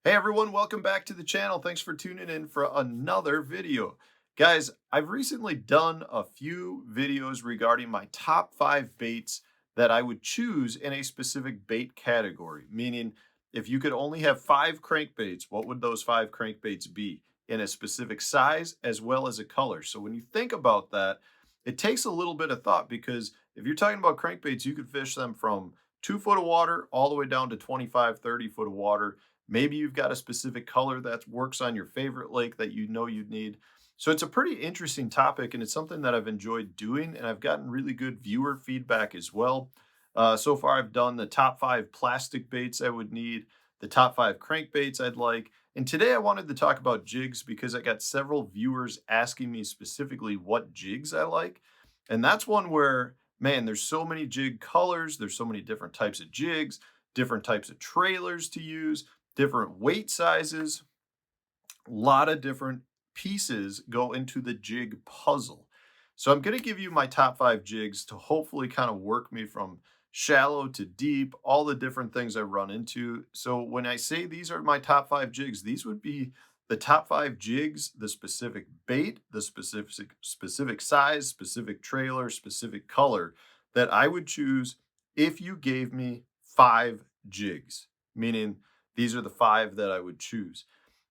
Hey everyone, welcome back to the channel. Thanks for tuning in for another video. Guys, I've recently done a few videos regarding my top 5 baits that I would choose in a specific bait category, meaning if you could only have 5 crankbaits, what would those 5 crankbaits be in a specific size as well as a color? So when you think about that, it takes a little bit of thought because if you're talking about crankbaits, you could fish them from 2 foot of water all the way down to 25, 30 foot of water. Maybe you've got a specific color that works on your favorite lake that you know you'd need. So it's a pretty interesting topic, and it's something that I've enjoyed doing, and I've gotten really good viewer feedback as well. So far, I've done the top 5 plastic baits I would need, the top 5 crankbaits I'd like, and today I wanted to talk about jigs because I got several viewers asking me specifically what jigs I like. And that's one where, man, there's so many jig colors, there's so many different types of jigs, different types of trailers to use, different weight sizes, a lot of different pieces go into the jig puzzle. So I'm going to give you my top 5 jigs to hopefully kind of work me from shallow to deep, all the different things I run into. So when I say these are my top 5 jigs, these would be the top 5 jigs, the specific bait, the specific size, specific trailer, specific color that I would choose if you gave me 5 jigs, meaning these are the 5 that I would choose.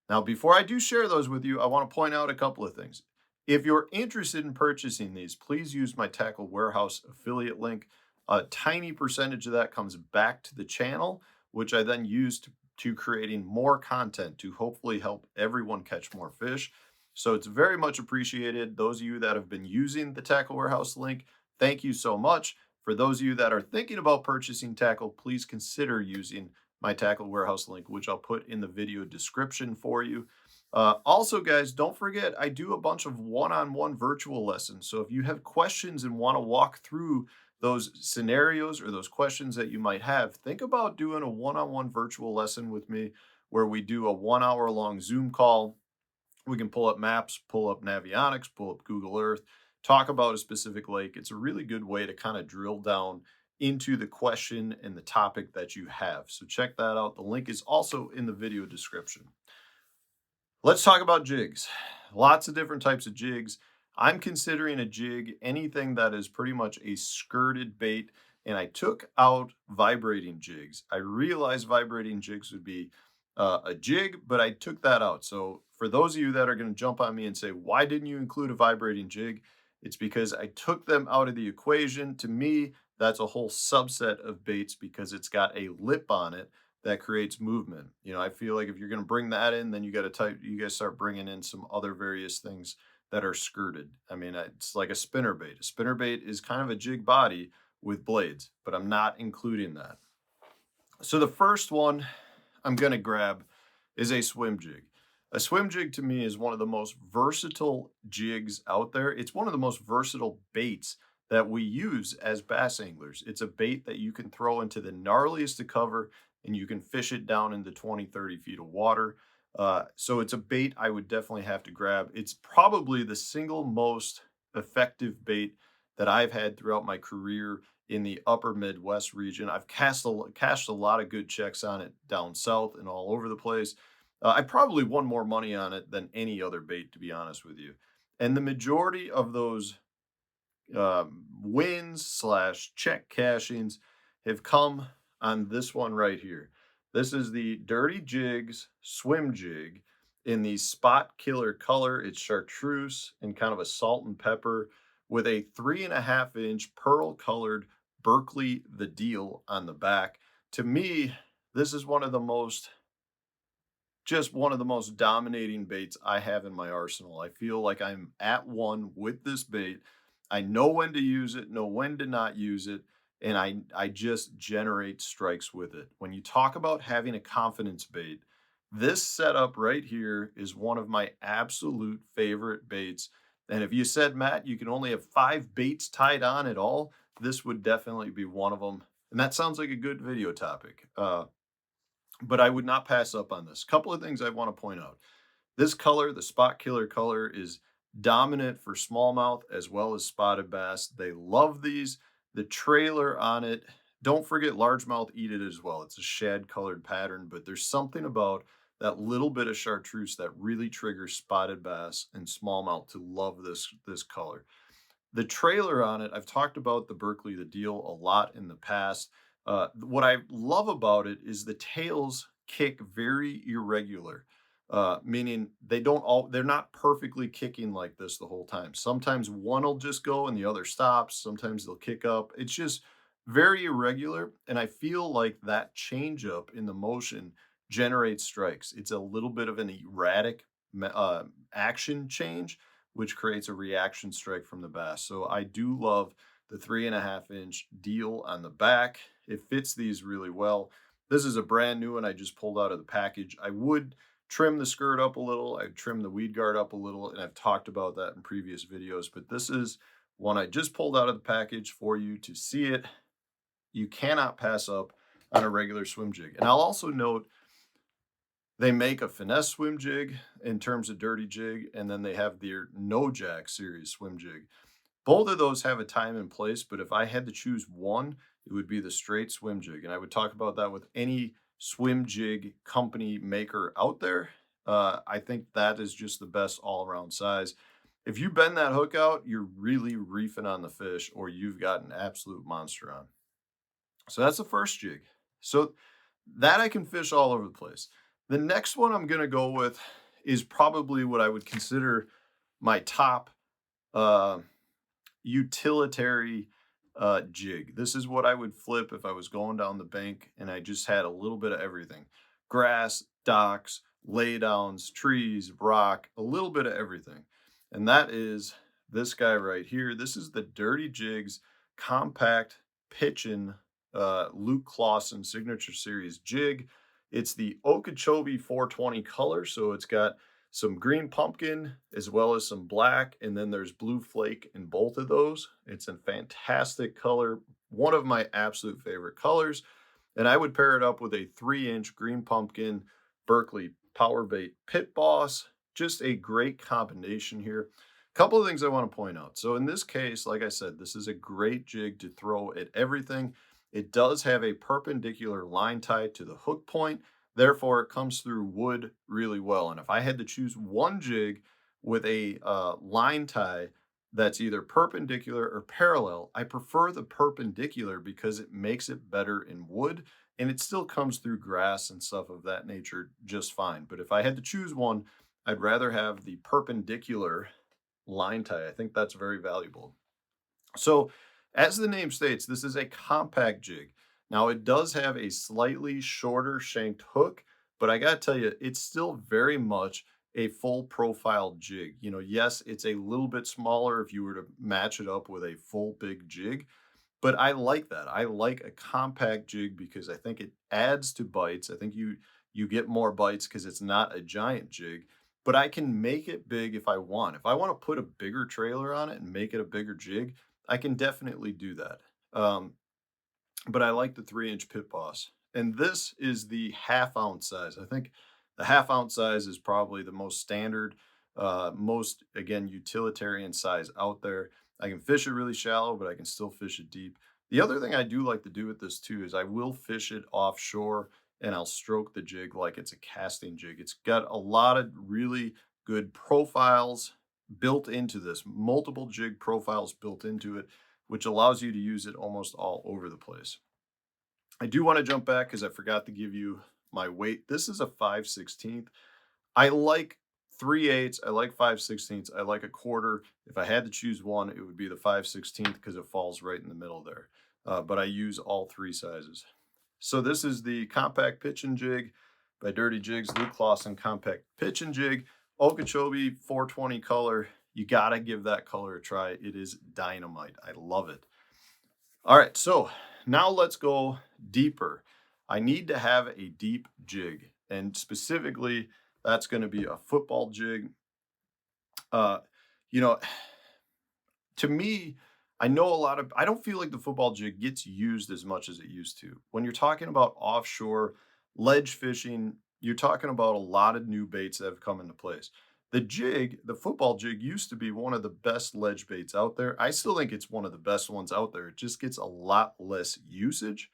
Now, before I do share those with you, I want to point out a couple of things. If you're interested in purchasing these, please use my Tackle Warehouse affiliate link. A tiny percentage of that comes back to the channel, which I then use to creating more content to hopefully help everyone catch more fish. So it's very much appreciated. Those of you that have been using the Tackle Warehouse link, thank you so much. For those of you that are thinking about purchasing tackle, please consider using my Tackle Warehouse link, which I'll put in the video description for you. Also, guys, don't forget, I do a bunch of one-on-one virtual lessons. So if you have questions and want to walk through those scenarios or those questions that you might have, think about doing a one-on-one virtual lesson with me where we do a 1 hour long Zoom call. We can pull up maps, pull up Navionics, pull up Google Earth, talk about a specific lake. It's a really good way to kind of drill down into the question and the topic that you have. So check that out. The link is also in the video description. Let's talk about jigs. Lots of different types of jigs. I'm considering a jig anything that is pretty much a skirted bait, and I took out vibrating jigs. I realized vibrating jigs would be a jig, but I took that out. So for those of you that are going to jump on me and say, why didn't you include a vibrating jig? It's because I took them out of the equation. To me, that's a whole subset of baits because it's got a lip on it that creates movement. You know, I feel like if you're going to bring that in, then you got to you guys start bringing in some other various things that are skirted. I mean, it's like a spinner bait. A spinner bait is kind of a jig body with blades, but I'm not including that. So the first one I'm going to grab is a swim jig. A swim jig to me is one of the most versatile jigs out there. It's one of the most versatile baits that we use as bass anglers. It's a bait that you can throw into the gnarliest of cover and you can fish it down into 20, 30 feet of water. So it's a bait I would definitely have to grab. It's probably the single most effective bait that I've had throughout my career in the upper Midwest region. I've cashed a lot of good checks on it down south and all over the place. I probably won more money on it than any other bait, to be honest with you. And the majority of those wins slash check cashings have come on this one right here. This is the Dirty Jigs swim jig in the spot killer color. It's chartreuse and kind of a salt and pepper with a 3.5 inch pearl colored Berkeley the Deal on the back. To me, this is one of the most dominating baits I have in my arsenal. I feel like I'm at one with this bait. I know when to use it, know when to not use it, and I just generate strikes with it. When you talk about having a confidence bait, this setup right here is one of my absolute favorite baits. And if you said, Matt, you can only have 5 baits tied on at all, this would definitely be one of them. And that sounds like a good video topic. But I would not pass up on this. Couple of things I want to point out. This color, the spot killer color, is dominant for smallmouth as well as spotted bass. They love these. The trailer on it, don't forget largemouth eat it as well. It's a shad colored pattern, but there's something about that little bit of chartreuse that really triggers spotted bass and smallmouth to love this color. The trailer on it, I've talked about the Berkeley the Deal a lot in the past. What I love about it is the tails kick very irregular, meaning they're not perfectly kicking like this the whole time. Sometimes one will just go and the other stops. Sometimes they'll kick up. It's just very irregular, and I feel like that change up in the motion generates strikes. It's a little bit of an erratic action change, which creates a reaction strike from the bass. So I do love the 3.5 inch deal on the back. It fits these really well. This is a brand new one I just pulled out of the package. I would trim the skirt up a little. I'd trim the weed guard up a little, and I've talked about that in previous videos, but this is one I just pulled out of the package for you to see it. You cannot pass up on a regular swim jig. And I'll also note they make a finesse swim jig in terms of dirty jig, and then they have their no jack series swim jig. Both of those have a time and place, but if I had to choose one, it would be the straight swim jig. And I would talk about that with any swim jig company maker out there. I think that is just the best all around size. If you bend that hook out, you're really reefing on the fish, or you've got an absolute monster on. So that's the first jig. So that I can fish all over the place. The next one I'm going to go with is probably what I would consider my top uh, utilitarian jig. This is what I would flip if I was going down the bank and I just had a little bit of everything: grass, docks, laydowns, trees, rock, a little bit of everything. And that is this guy right here. This is the Dirty Jigs compact pitching Luke Clausen signature series jig. It's the Okeechobee 420 color, so it's got some green pumpkin as well as some black, and then there's blue flake in both of those. It's a fantastic color, one of my absolute favorite colors, and I would pair it up with a 3-inch green pumpkin Berkeley Power Bait Pit Boss. Just a great combination here. A couple of things I want to point out. So in this case, like I said, this is a great jig to throw at everything. It does have a perpendicular line tie to the hook point. Therefore, it comes through wood really well. And if I had to choose one jig with a line tie that's either perpendicular or parallel, I prefer the perpendicular because it makes it better in wood, and it still comes through grass and stuff of that nature just fine. But if I had to choose one, I'd rather have the perpendicular line tie. I think that's very valuable. So as the name states, this is a compact jig. Now it does have a slightly shorter shanked hook, but I gotta tell you, it's still very much a full profile jig. You know, yes, it's a little bit smaller if you were to match it up with a full big jig, but I like that. I like a compact jig because I think it adds to bites. I think you get more bites because it's not a giant jig, but I can make it big if I want. If I want to put a bigger trailer on it and make it a bigger jig, I can definitely do that. But I like the 3-inch Pit Boss. And this is the half-ounce size. I think the half-ounce size is probably the most standard, most, again, utilitarian size out there. I can fish it really shallow, but I can still fish it deep. The other thing I do like to do with this too is I will fish it offshore and I'll stroke the jig like it's a casting jig. It's got a lot of really good profiles built into this, multiple jig profiles built into it, which allows you to use it almost all over the place. I do want to jump back because I forgot to give you my weight. This is a 5/16. I like 3/8. I like 5/16. I like a quarter. If I had to choose one, it would be the 5/16 because it falls right in the middle there. But I use all three sizes. So this is the compact pitching jig by Dirty Jigs, Luke Clausen compact pitching jig, Okeechobee 420 color. You gotta give that color a try. It is dynamite. I love it. All right, so now let's go deeper. I need to have a deep jig, and specifically, that's going to be a football jig. Uh, you know, to me, I know I don't feel like the football jig gets used as much as it used to. When you're talking about offshore ledge fishing, you're talking about a lot of new baits that have come into place. The jig, the football jig, used to be one of the best ledge baits out there. I still think it's one of the best ones out there. It just gets a lot less usage.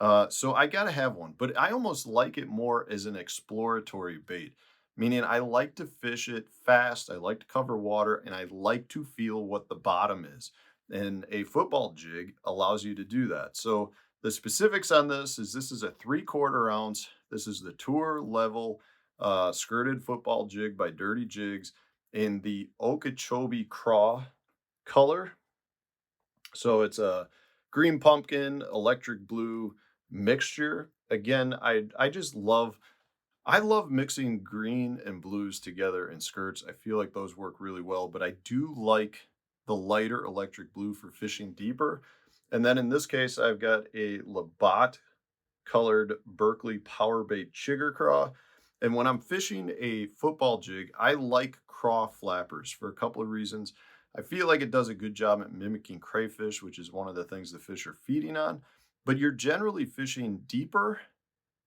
So I gotta have one, but I almost like it more as an exploratory bait, meaning I like to fish it fast, I like to cover water, and I like to feel what the bottom is. And a football jig allows you to do that. So the specifics on this is a 3/4 ounce. This is the tour level skirted football jig by Dirty Jigs in the Okeechobee Craw color. So it's a green pumpkin, electric blue mixture. Again, I just love I love mixing green and blues together in skirts. I feel like those work really well, but I do like the lighter electric blue for fishing deeper. And then in this case, I've got a Labatt colored Berkeley power bait chigger craw. And when I'm fishing a football jig, I like craw flappers for a couple of reasons. I feel like it does a good job at mimicking crayfish, which is one of the things the fish are feeding on. But you're generally fishing deeper,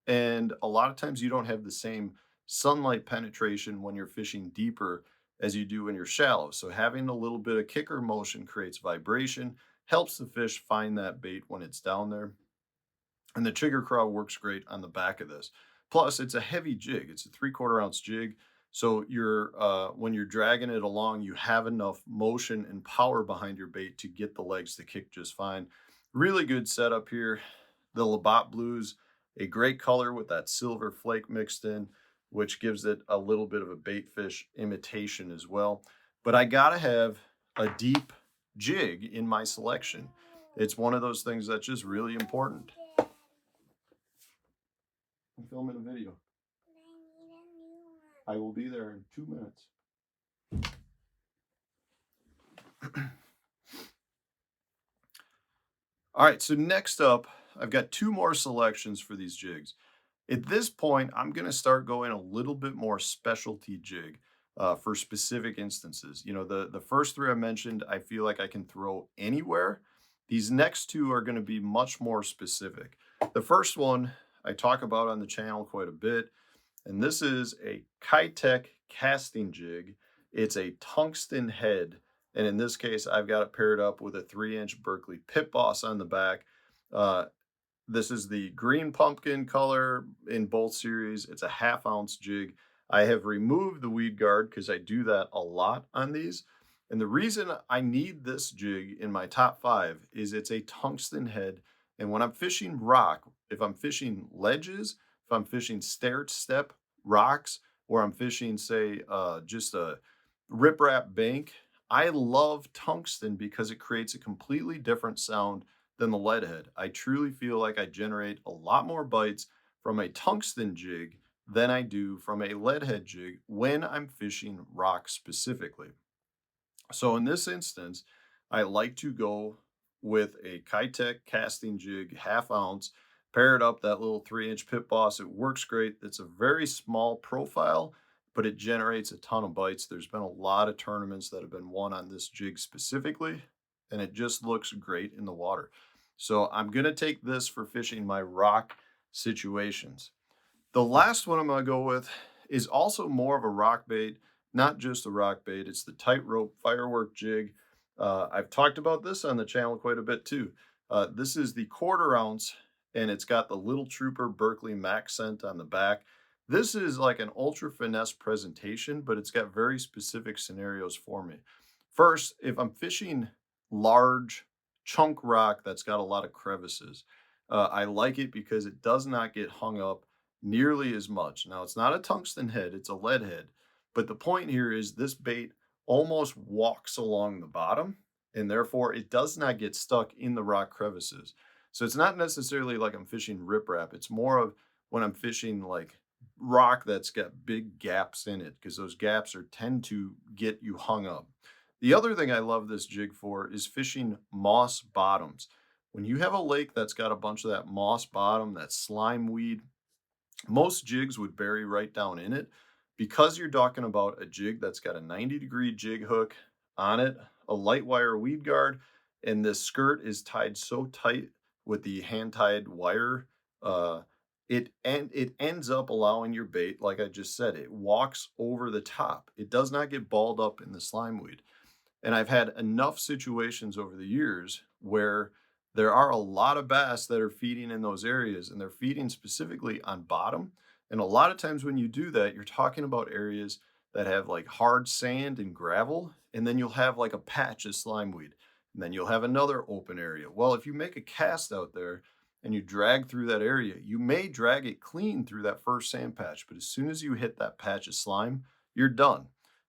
and a lot of times you don't have the same sunlight penetration when you're fishing deeper as you do when you're shallow. So having a little bit of kicker motion creates vibration, helps the fish find that bait when it's down there. And the trigger craw works great on the back of this. Plus, it's a heavy jig. It's a 3/4 ounce jig. So you're when you're dragging it along, you have enough motion and power behind your bait to get the legs to kick just fine. Really good setup here. The Labatt Blues, a great color with that silver flake mixed in, which gives it a little bit of a bait fish imitation as well. But I gotta have a deep jig in my selection. It's one of those things that's just really important. I'm filming a video. I will be there in 2 minutes. All right, so next up, I've got two more selections for these jigs. At this point, I'm going to start going a little bit more specialty jig for specific instances. You know, the first three I mentioned, I feel like I can throw anywhere. These next two are going to be much more specific. The first one I talk about on the channel quite a bit, and this is a Kitech casting jig. It's a tungsten head, and in this case, I've got it paired up with a 3-inch Berkeley Pit Boss on the back. Uh, this is the green pumpkin color in both series. It's a 1/2 ounce jig. I have removed the weed guard because I do that a lot on these. And the reason I need this jig in my top 5 is it's a tungsten head. And when I'm fishing rock, if I'm fishing ledges, if I'm fishing stair step rocks, or I'm fishing, say, just a riprap bank, I love tungsten because it creates a completely different sound than the lead head. I truly feel like I generate a lot more bites from a tungsten jig than I do from a lead head jig when I'm fishing rock specifically. So in this instance, I like to go with a Kitech casting jig, 1/2 ounce, pair it up that little 3-inch Pit Boss. It works great. It's a very small profile, but it generates a ton of bites. There's been a lot of tournaments that have been won on this jig specifically, and it just looks great in the water. So I'm going to take this for fishing my rock situations. The last one I'm going to go with is also more of a rock bait, not just a rock bait. It's the tightrope firework jig. I've talked about this on the channel quite a bit too. This is the 1/4 ounce, and it's got the Little Trooper Berkeley Mac scent on the back. This is like an ultra finesse presentation, but it's got very specific scenarios for me. First, if I'm fishing large chunk rock that's got a lot of crevices, I like it because it does not get hung up nearly as much. Now, it's not a tungsten head, it's a lead head. But the point here is this bait almost walks along the bottom, and therefore it does not get stuck in the rock crevices. So it's not necessarily like I'm fishing riprap. It's more of when I'm fishing like rock that's got big gaps in it, because those gaps are tend to get you hung up. The other thing I love this jig for is fishing moss bottoms. When you have a lake that's got a bunch of that moss bottom, that slime weed, most jigs would bury right down in it. Because you're talking about a jig that's got a 90-degree jig hook on it, a light wire weed guard, and this skirt is tied so tight with the hand-tied wire, it ends up allowing your bait, like I just said, it walks over the top. It does not get balled up in the slime weed. And I've had enough situations over the years where there are a lot of bass that are feeding in those areas, and they're feeding specifically on bottom. And a lot of times when you do that, you're talking about areas that have like hard sand and gravel, and then you'll have like a patch of slime weed, and then you'll have another open area. Well, if you make a cast out there and you drag through that area, you may drag it clean through that first sand patch, but as soon as you hit that patch of slime, you're done.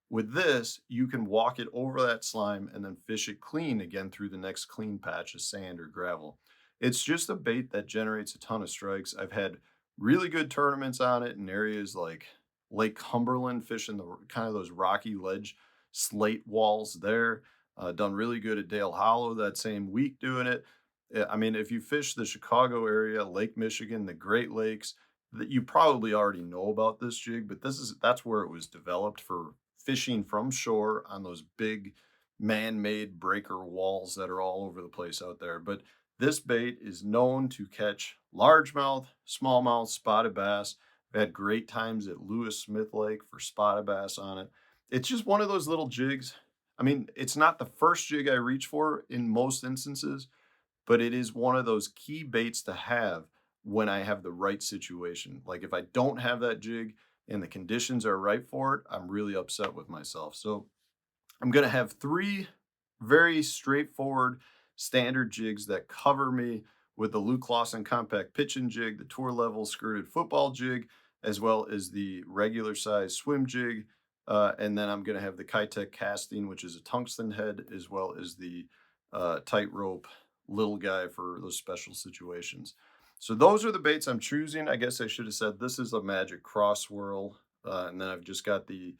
With this, you can walk it over that slime and then fish it clean again through the next clean patch of sand or gravel. It's just a bait that generates a ton of strikes. I've had really good tournaments on it in areas like Lake Cumberland, fishing the kind of those rocky ledge slate walls there. Done really good at Dale Hollow that same week doing it. I mean, if you fish the Chicago area, Lake Michigan, the Great Lakes, that you probably already know about this jig, but that's where it was developed for fishing from shore on those big man-made breaker walls that are all over the place out there. But this bait is known to catch largemouth, smallmouth, spotted bass. I've had great times at Lewis Smith Lake for spotted bass on it. It's just one of those little jigs. I mean, it's not the first jig I reach for in most instances, but it is one of those key baits to have when I have the right situation. Like if I don't have that jig and the conditions are right for it, I'm really upset with myself. So I'm going to have three very straightforward standard jigs that cover me with the Luke Lawson compact pitching jig, the tour level skirted football jig, as well as the regular size swim jig. And then I'm going to have the Kitech casting, which is a tungsten head, as well as the tightrope little guy for those special situations. So those are the baits I'm choosing. I guess I should have said this is a Magic Cross Swirl. And then I've just got the,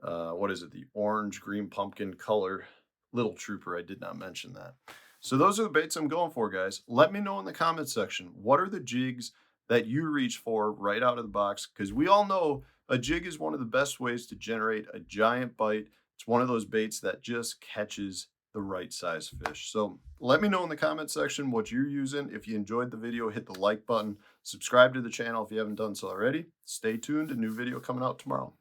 what is it? The orange green pumpkin color Little Trooper. I did not mention that. So those are the baits I'm going for, guys. Let me know in the comment section, what are the jigs that you reach for right out of the box? Because we all know a jig is one of the best ways to generate a giant bite. It's one of those baits that just catches the right size fish. So let me know in the comment section what you're using. If you enjoyed the video, hit the like button, subscribe to the channel if you haven't done so already. Stay tuned, a new video coming out tomorrow.